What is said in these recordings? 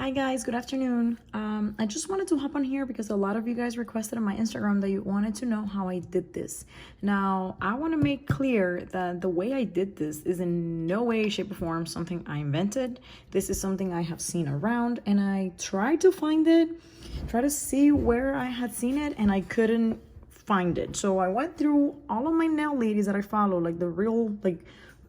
Hi guys, good afternoon. I just wanted to hop on here because a lot of you guys requested on my Instagram that you wanted to know how I did this. Now, I want to make clear that the way I did this is in no way, shape, or form something I invented. This is something I have seen around, and I tried to find it, try to see where I had seen it, and I couldn't find it. So I went through all of my nail ladies that I follow, like the real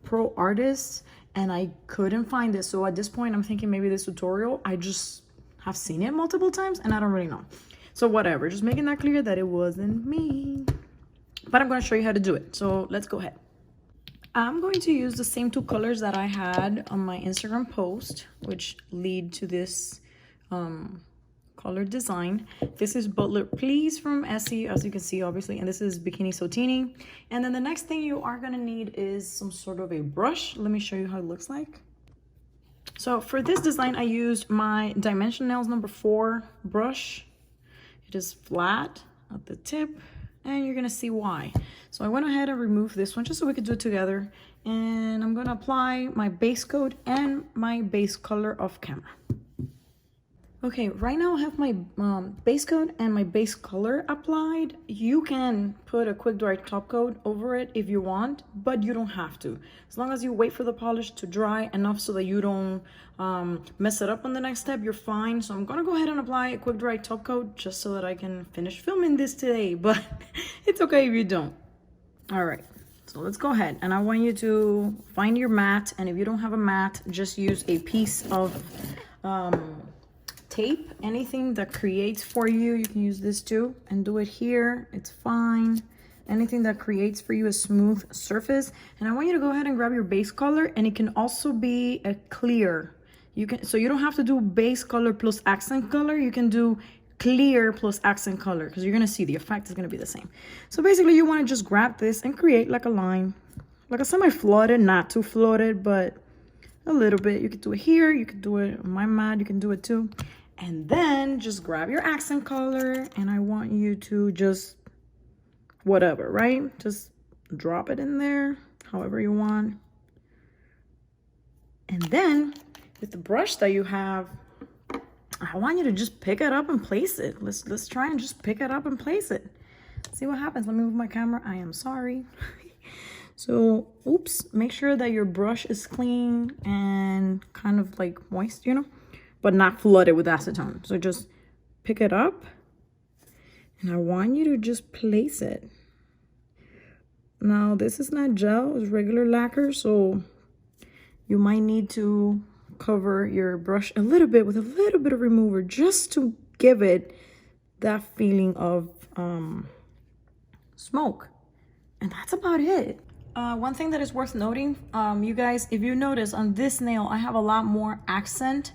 pro artists, and I couldn't find it. So at this point, I'm thinking maybe this tutorial, I just have seen it multiple times and I don't really know. So whatever, just making that clear that it wasn't me. But I'm going to show you how to do it. So let's go ahead. I'm going to use the same two colors that I had on my Instagram post, which lead to this color design. This is Butler Please from Essie, as you can see, obviously, and this is Bikini So Teeny. And then the next thing you are gonna need is some sort of a brush. Let me show you how it looks like. So for this design, I used my Dimension Nails number 4 brush. It is flat at the tip, and you're gonna see why. So I went ahead and removed this one just so we could do it together. And I'm gonna apply my base coat and my base color off camera. Okay, right now I have my base coat and my base color applied. You can put a quick dry top coat over it if you want, but you don't have to. As long as you wait for the polish to dry enough so that you don't mess it up on the next step, you're fine. So I'm gonna go ahead and apply a quick dry top coat just so that I can finish filming this today, but it's okay if you don't. All right, so let's go ahead. And I want you to find your mat, and if you don't have a mat, just use a piece of tape. Anything that creates for you, you can use this too, and do it here. It's fine. Anything that creates for you a smooth surface. And I want you to go ahead and grab your base color, and it can also be a clear. So you don't have to do base color plus accent color. You can do clear plus accent color, because you're gonna see the effect is gonna be the same. So basically you want to just grab this and create like a line, like a semi-flooded, not too flooded, but a little bit. You could do it here, you could do it on my mat, you can do it too. And then just grab your accent color, and I want you to just whatever, right? Just drop it in there however you want. And then with the brush that you have, I want you to just pick it up and place it. Let's try and just pick it up and place it. See what happens. Let me move my camera. I am sorry. So, oops, make sure that your brush is clean and kind of like moist, you know, but not flooded with acetone. So just pick it up, and I want you to just place it. Now, this is not gel, it's regular lacquer, so you might need to cover your brush a little bit with a little bit of remover just to give it that feeling of smoke. And that's about it. One thing that is worth noting, you guys, if you notice on this nail, I have a lot more accent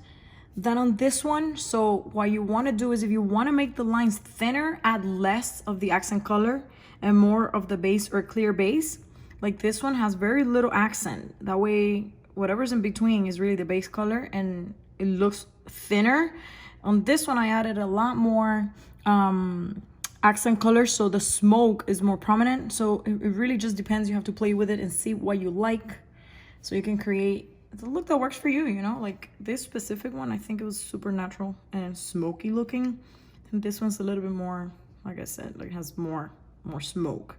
than on this one. So what you want to do is, if you want to make the lines thinner, add less of the accent color and more of the base or clear base. Like this one has very little accent. That way, whatever's in between is really the base color and it looks thinner. On this one, I added a lot more accent color, so the smoke is more prominent. So it really just depends. You have to play with it and see what you like, so you can create the look that works for you, you know. Like this specific one, I think it was super natural and smoky looking, and this one's a little bit more, like I said, like has more smoke.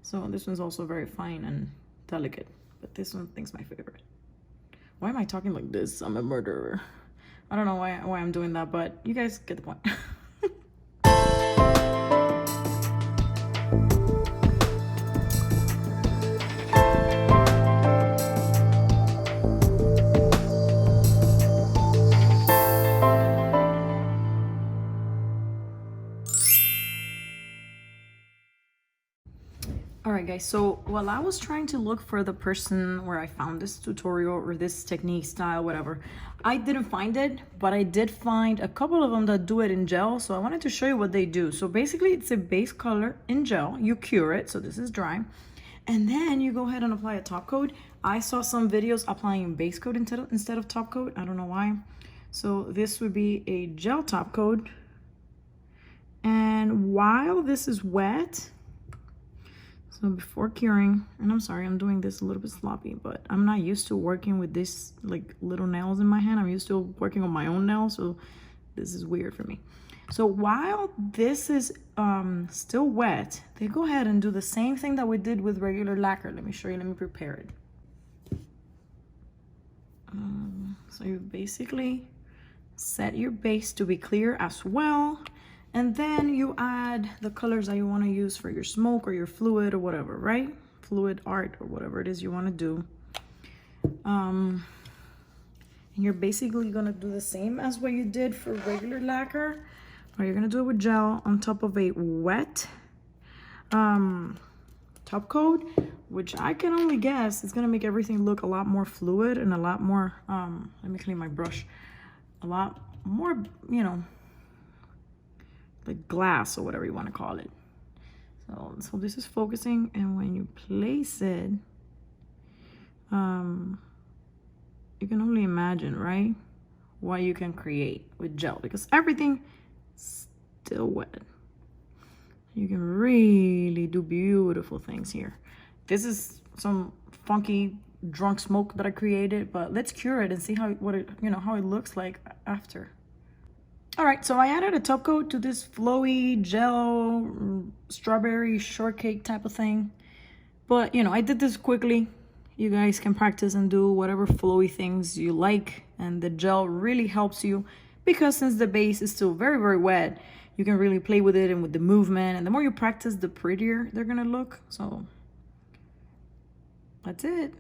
So this one's also very fine and delicate, but this one I think's my favorite. Why am I talking like this? I'm a murderer. I don't know why I'm doing that, but you guys get the point. Alright guys, so while I was trying to look for the person where I found this tutorial or this technique, style, whatever, I didn't find it, but I did find a couple of them that do it in gel, so I wanted to show you what they do. So basically it's a base color in gel, you cure it, so this is dry, and then you go ahead and apply a top coat. I saw some videos applying base coat instead of top coat, I don't know why. So this would be a gel top coat, and while this is wet, So before curing, and I'm sorry, I'm doing this a little bit sloppy, but I'm not used to working with this like little nails in my hand. I'm used to working on my own nails, so this is weird for me. So while this is still wet, they go ahead and do the same thing that we did with regular lacquer. Let me show you, let me prepare it. So you basically set your base to be clear as well. And then you add the colors that you want to use for your smoke or your fluid or whatever, right? Fluid art or whatever it is you want to do. And you're basically going to do the same as what you did for regular lacquer. Or you're going to do it with gel on top of a wet top coat, which I can only guess is going to make everything look a lot more fluid and a lot more, let me clean my brush, a lot more, you know, like glass or whatever you want to call it. So this is focusing, and when you place it, you can only imagine, right, what you can create with gel, because everything is still wet. You can really do beautiful things here. This is some funky drunk smoke that I created, but let's cure it and see how it looks like after. All right, so I added a top coat to this flowy gel strawberry shortcake type of thing. But, you know, I did this quickly. You guys can practice and do whatever flowy things you like. And the gel really helps you because since the base is still very, very wet, you can really play with it and with the movement. And the more you practice, the prettier they're going to look. So that's it.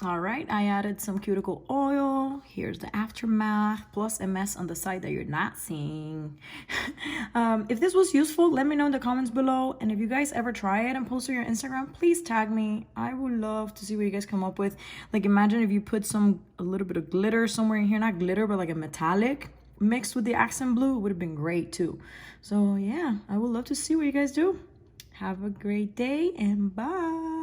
All right, I added some cuticle oil. Here's the aftermath, plus a mess on the side that you're not seeing. If this was useful, let me know in the comments below. And if you guys ever try it and post to your Instagram, please tag me. I would love to see what you guys come up with. Like, imagine if you put a little bit of glitter somewhere in here, not glitter, but like a metallic mixed with the accent blue. It would have been great too. So yeah, I would love to see what you guys do. Have a great day and bye.